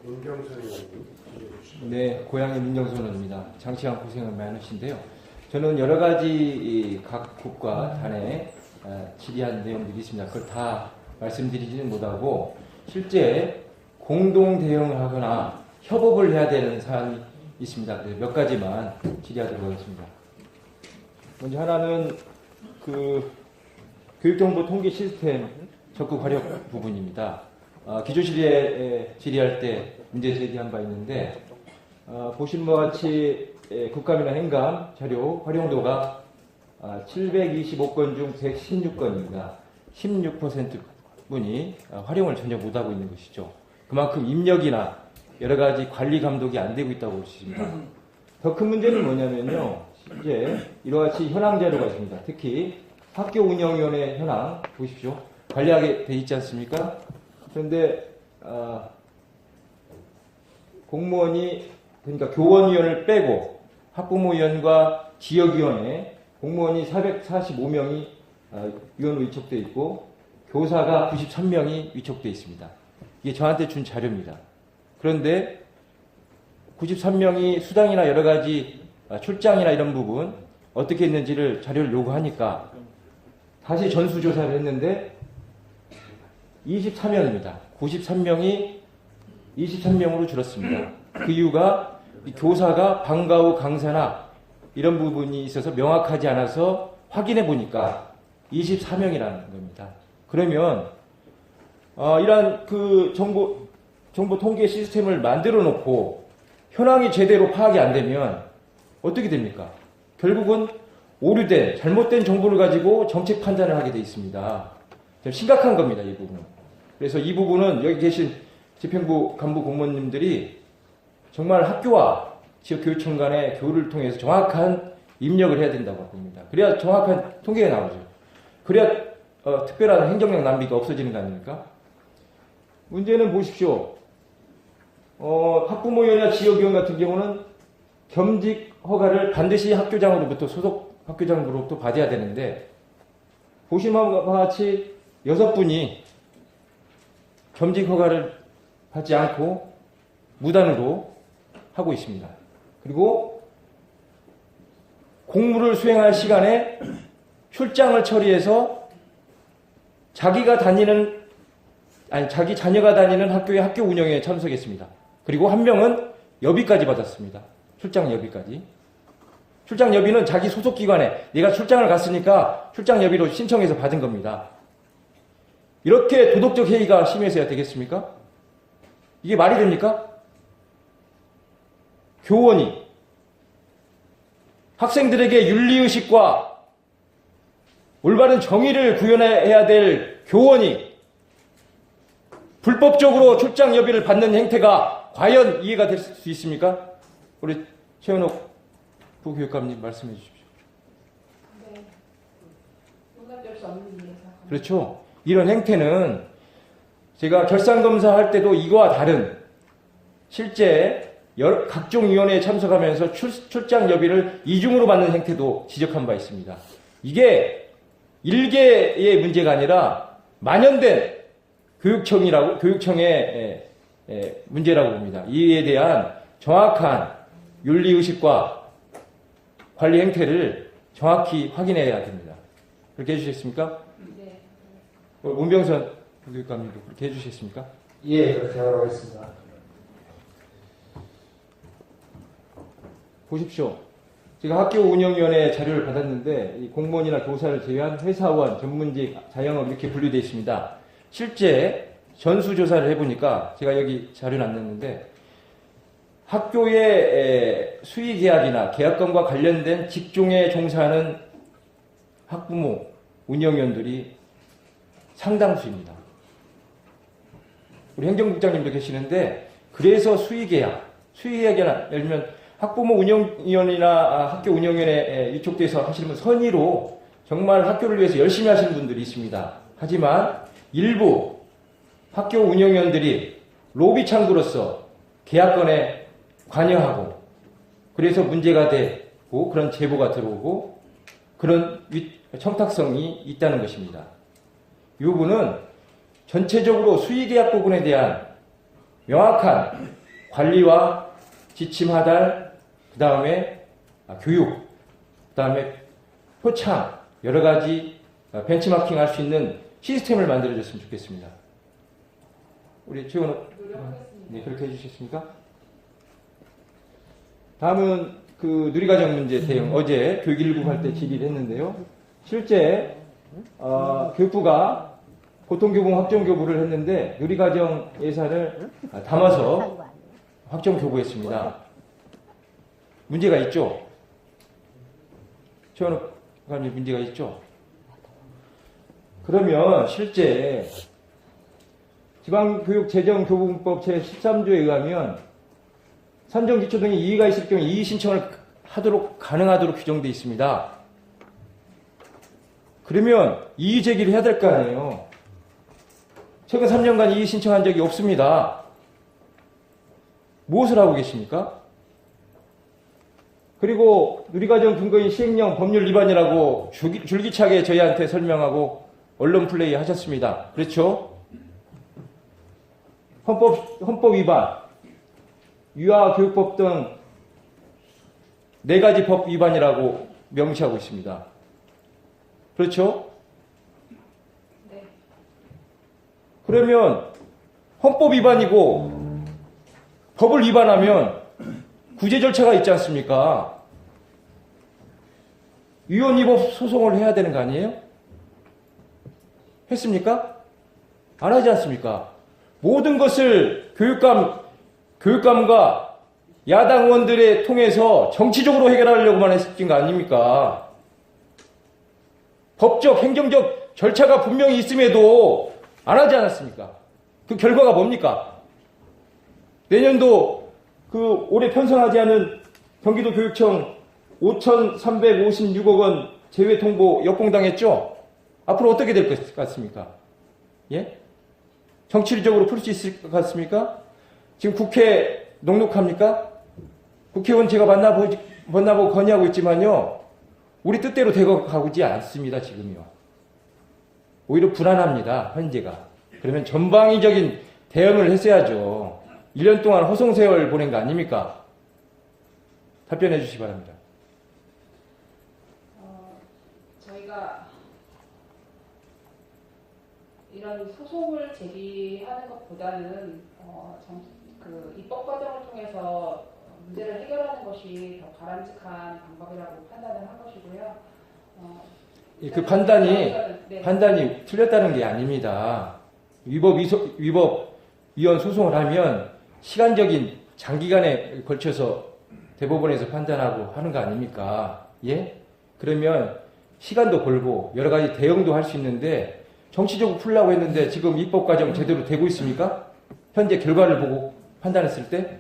문경선 네, 고향이 민정선원입니다. 장시간 고생을 많으신데요. 저는 여러 가지 각 국가 단에 질의한 내용들이 있습니다. 그걸 다 말씀드리지는 못하고 실제 공동 대응을 하거나 협업을 해야 되는 사안이 있습니다. 몇 가지만 질의하도록 하겠습니다. 먼저 하나는 교육정보 통계 시스템 적극 활용 부분입니다. 기조실에 질의할 때 문제 제기한 바 있는데 보신 바와 같이 국감이나 행감 자료 활용도가 725건 중 116건입니다. 16%분이 활용을 전혀 못하고 있는 것이죠. 그만큼 입력이나 여러 가지 관리 감독이 안 되고 있다고 볼 수 있습니다. 더 큰 문제는 뭐냐면요. 이제 이와 같이 현황 자료가 있습니다. 특히 학교 운영위원회 현황 보십시오. 관리하게 돼 있지 않습니까? 그런데 공무원이 그러니까 교원위원을 빼고 학부모위원과 지역위원회 공무원이 445명이 위원으로 위촉되어 있고 교사가 93명이 위촉되어 있습니다. 이게 저한테 준 자료입니다. 그런데 93명이 수당이나 여러 가지 출장이나 이런 부분 어떻게 했는지를 자료를 요구하니까 다시 전수조사를 했는데 23명입니다. 93명이 23명으로 줄었습니다. 그 이유가 교사가 방과 후 강사나 이런 부분이 있어서 명확하지 않아서 확인해 보니까 24명이라는 겁니다. 그러면 이러한 그 정보 통계 시스템을 만들어 놓고 현황이 제대로 파악이 안 되면 어떻게 됩니까? 결국은 오류된 잘못된 정보를 가지고 정책 판단을 하게 돼 있습니다. 좀 심각한 겁니다, 이 부분은. 그래서 이 부분은 여기 계신 집행부 간부 공무원님들이 정말 학교와 지역교육청 간의 교류를 통해서 정확한 입력을 해야 된다고 봅니다. 그래야 정확한 통계가 나오죠. 그래야 특별한 행정력 낭비가 없어지는 거 아닙니까? 문제는 보십시오. 학부모위원이나 지역위원 같은 경우는 겸직 허가를 반드시 학교장으로부터 소속 학교장으로부터 받아야 되는데 보시는 바와 같이 6분이 겸직 허가를 받지 않고 무단으로 하고 있습니다. 그리고 공무를 수행할 시간에 출장을 처리해서 자기 자녀가 다니는 학교의 학교 운영에 참석했습니다. 그리고 한 명은 여비까지 받았습니다. 출장 여비까지. 출장 여비는 자기 소속 기관에 내가 출장을 갔으니까 출장 여비로 신청해서 받은 겁니다. 이렇게 도덕적 해이가 심해서야 되겠습니까? 이게 말이 됩니까? 교원이 학생들에게 윤리의식과 올바른 정의를 구현해야 될 교원이 불법적으로 출장 여비를 받는 행태가 과연 이해가 될 수 있습니까? 우리 최은옥 부교육감님 말씀해 주십시오. 네. 용납될 수 없는 일이라고 생각합니다. 그렇죠. 이런 행태는 제가 결산검사 할 때도 이거와 다른 실제 각종 위원회에 참석하면서 출장 여비를 이중으로 받는 행태도 지적한 바 있습니다. 이게 일개의 문제가 아니라 만연된 교육청의 문제라고 봅니다. 이에 대한 정확한 윤리의식과 관리 행태를 정확히 확인해야 됩니다. 그렇게 해주시겠습니까? 네. 문병선 교육감님도 그렇게 해주시겠습니까? 예, 그렇게 하도록 하겠습니다. 보십시오. 제가 학교 운영위원회 자료를 받았는데 이 공무원이나 교사를 제외한 회사원, 전문직, 자영업 이렇게 분류되어 있습니다. 실제 전수조사를 해보니까 제가 여기 자료는 안 냈는데 학교의 수의계약이나 계약건과 관련된 직종에 종사하는 학부모, 운영위원들이 상당수입니다. 우리 행정국장님도 계시는데 그래서 수의계약이나 예를 들면 학부모 운영위원이나 학교 운영위원회에 위촉돼서 하시는 분 선의로 정말 학교를 위해서 열심히 하시는 분들이 있습니다. 하지만 일부 학교 운영위원들이 로비 창구로서 계약건에 관여하고 그래서 문제가 되고 그런 제보가 들어오고 그런 청탁성이 있다는 것입니다. 이 부분은 전체적으로 수의계약 부분에 대한 명확한 관리와 지침 하달, 그 다음에 교육, 그 다음에 표창, 여러 가지 벤치마킹 할 수 있는 시스템을 만들어줬으면 좋겠습니다. 우리 최원욱, 노력하겠습니다. 네, 그렇게 해주셨습니까? 다음은 그 누리과정 문제 대응. 어제 교육1국 할 때 질의를 했는데요. 실제 교육부가 고통교부 확정교부를 했는데 누리과정 예산을 담아서 확정교부했습니다. 문제가 있죠? 최원욱 관님 문제가 있죠? 그러면 실제 지방교육재정교부법 제13조에 의하면 산정지초 등의 이의가 있을 경우 이의 신청을 가능하도록 규정되어 있습니다. 그러면 이의 제기를 해야 될 거 아니에요. 최근 3년간 이의 신청한 적이 없습니다. 무엇을 하고 계십니까? 그리고 누리과정 근거인 시행령 법률 위반이라고 줄기차게 저희한테 설명하고 언론 플레이 하셨습니다. 그렇죠? 헌법 위반, 유아교육법 등 4가지 법 위반이라고 명시하고 있습니다. 그렇죠? 네. 그러면 헌법 위반이고 법을 위반하면 구제 절차가 있지 않습니까? 위헌 위법 소송을 해야 되는 거 아니에요? 했습니까? 안 하지 않습니까? 모든 것을 교육감과 야당 의원들에 통해서 정치적으로 해결하려고만 했던 거 아닙니까? 법적, 행정적 절차가 분명히 있음에도 안 하지 않았습니까? 그 결과가 뭡니까? 내년도 그 올해 편성하지 않은 경기도 교육청 5,356억 원 제외 통보 역공당했죠? 앞으로 어떻게 될 것 같습니까? 예? 정치적으로 풀 수 있을 것 같습니까? 지금 국회 녹록합니까? 국회의원 제가 만나보고 건의하고 있지만요. 우리 뜻대로 되고 가지 않습니다. 지금요. 오히려 불안합니다. 현재가. 그러면 전방위적인 대응을 했어야죠. 1년 동안 허송세월 보낸 거 아닙니까? 답변해 주시기 바랍니다. 저희가 이런 소송을 제기하는 것보다는 그 입법 과정을 통해서 문제를 해결하는 것이 더 바람직한 방법이라고 판단을 한 것이고요. 그 판단이 틀렸다는 게 아닙니다. 위법 위헌 소송을 하면 시간적인 장기간에 걸쳐서 대법원에서 판단하고 하는 거 아닙니까? 예? 그러면 시간도 벌고 여러 가지 대응도 할 수 있는데 정치적으로 풀려고 했는데 지금 입법 과정 제대로 되고 있습니까? 현재 결과를 보고 판단했을 때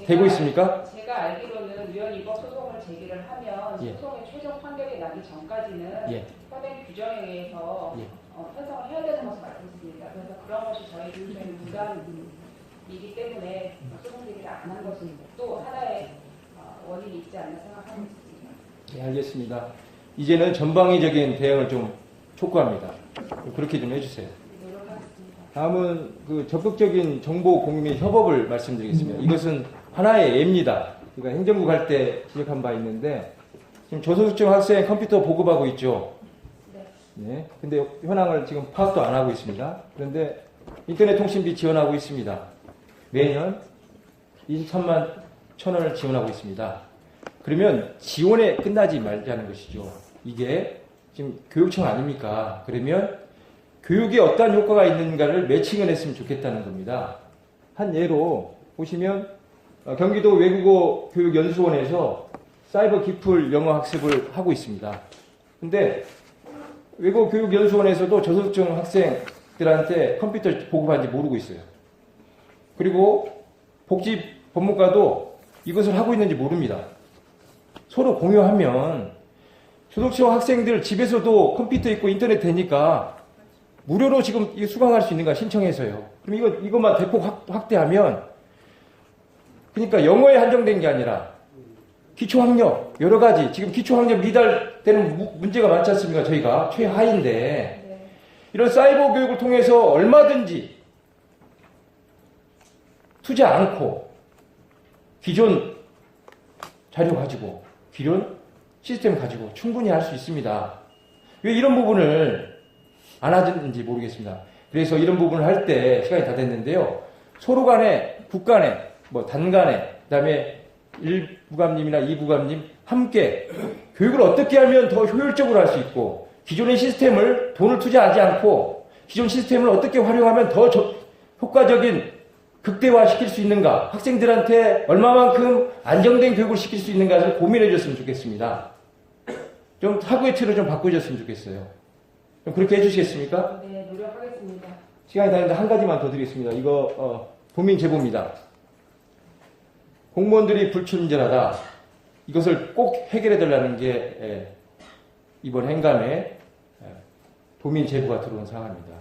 되고 있습니까? 제가 알기로는 위헌 위법 소송을 제기를 하면 예. 소송의 최종 판결이 나기 전까지는 예. 현행 규정에 의해서 예. 편성을 해야 되는 것을 알고 있습니다. 그래서 그런 것이 저희 교육청의 부담이기 때문에 소송 제기를 안 한 것은 또 하나의 원인이 있지 않나 생각하고 있습니다. 네, 알겠습니다. 이제는 전방위적인 대응을 좀 촉구합니다. 그렇게 좀 해주세요. 노력하겠습니다. 다음은 그 적극적인 정보 공유 및 협업을 말씀드리겠습니다. 이것은 하나의 예입니다. 그러니까 행정국 할 때 지적한 바 있는데 지금 저소득층 학생 컴퓨터 보급하고 있죠. 네. 네. 근데 현황을 지금 파악도 안 하고 있습니다. 그런데 인터넷 통신비 지원하고 있습니다. 매년 23만 1,000원을 지원하고 있습니다. 그러면 지원에 끝나지 말자는 것이죠. 이게 지금 교육청 아닙니까? 그러면 교육에 어떠한 효과가 있는가를 매칭을 했으면 좋겠다는 겁니다. 한 예로 보시면 경기도 외국어 교육연수원에서 사이버 기풀 영어 학습을 하고 있습니다. 근데 외국어 교육연수원에서도 저소득층 학생들한테 컴퓨터 보급하는지 모르고 있어요. 그리고 복지 법무과도 이것을 하고 있는지 모릅니다. 서로 공유하면 저소득층 학생들 집에서도 컴퓨터 있고 인터넷 되니까 무료로 지금 수강할 수 있는가 신청해서요. 그럼 이것만 대폭 확대하면 그러니까 영어에 한정된 게 아니라 기초학력 여러 가지 지금 기초학력 미달되는 문제가 많지 않습니까? 저희가 최하인데 네. 이런 사이버 교육을 통해서 얼마든지 투자 않고 기존 자료 가지고, 기존 시스템 가지고 충분히 할 수 있습니다. 왜 이런 부분을 안 하는지 모르겠습니다. 그래서 이런 부분을 할 때 시간이 다 됐는데요. 서로 간에, 국 간에, 뭐 단 간에, 그 다음에 1부감님이나 2부감님 함께 교육을 어떻게 하면 더 효율적으로 할 수 있고, 기존의 시스템을 돈을 투자하지 않고 기존 시스템을 어떻게 활용하면 더 효과적인 극대화시킬 수 있는가, 학생들한테 얼마만큼 안정된 교육을 시킬 수 있는가를 고민해 줬으면 좋겠습니다. 좀 사고의 틀을 좀 바꿔줬으면 좋겠어요. 좀 그렇게 해주시겠습니까? 네, 노력하겠습니다. 시간이 다 됐는데 한 가지만 더 드리겠습니다. 이거 도민 제보입니다. 공무원들이 불친절하다. 이것을 꼭 해결해 달라는 게 이번 행감에 도민 제보가 들어온 상황입니다.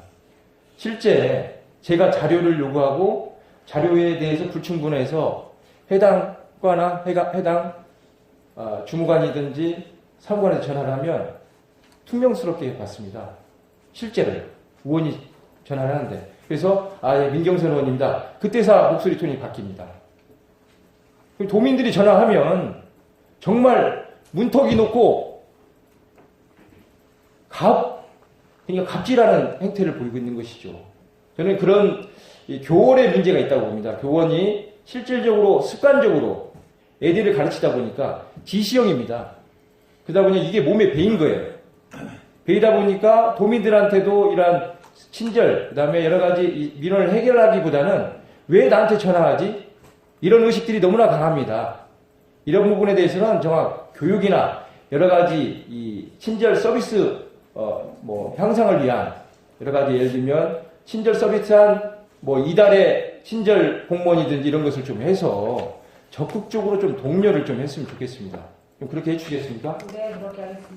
실제 제가 자료를 요구하고 자료에 대해서 불충분해서 해당 과나 해당 주무관이든지 사무관에 전화를 하면 투명스럽게 받습니다. 실제로 의원이 전화를 하는데, 그래서 예, 민경선 의원입니다. 그때서 목소리 톤이 바뀝니다. 도민들이 전화하면 정말 문턱이 높고 그러니까 갑질하는 행태를 보이고 있는 것이죠. 저는 그런 교원의 문제가 있다고 봅니다. 교원이 실질적으로 습관적으로 애들을 가르치다 보니까 지시형입니다. 그러다 보니 이게 몸에 배인 거예요. 배이다 보니까 도민들한테도 이러한 친절, 그 다음에 여러 가지 민원을 해결하기보다는 왜 나한테 전화하지? 이런 의식들이 너무나 강합니다. 이런 부분에 대해서는 정확 교육이나 여러 가지 이 친절 서비스 향상을 위한 여러 가지, 예를 들면 친절 서비스한 이달의 친절 공무원이든지 이런 것을 좀 해서 적극적으로 좀 독려를 좀 했으면 좋겠습니다. 좀 그렇게 해주시겠습니까? 네, 그렇게 하겠습니다.